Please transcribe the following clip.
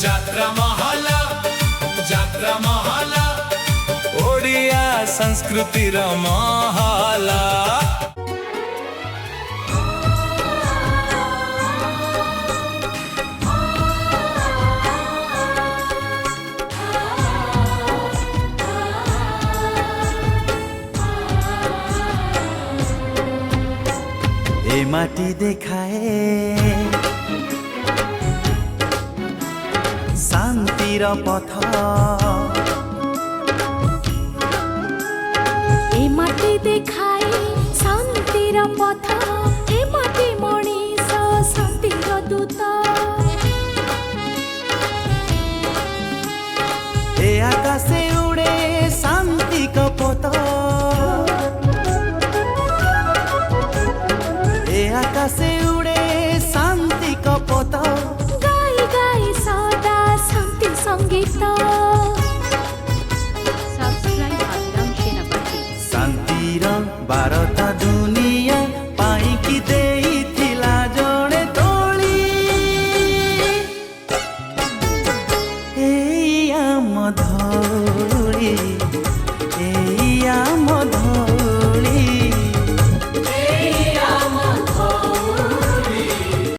ଯାତ୍ରା ମହଲା ଓଡ଼ିଆ ସଂସ୍କୃତିର ମହଲା। ए माटी देखाए शांतिर पथ, ए माटी देखाए शांतिर पथ, ए माटी मनीष शांतिर दूत। ए आकाशे उड़े शांति कपत, ए आकाशे उड़े शांति कपत, गाई गाई सदा शांति संगीत।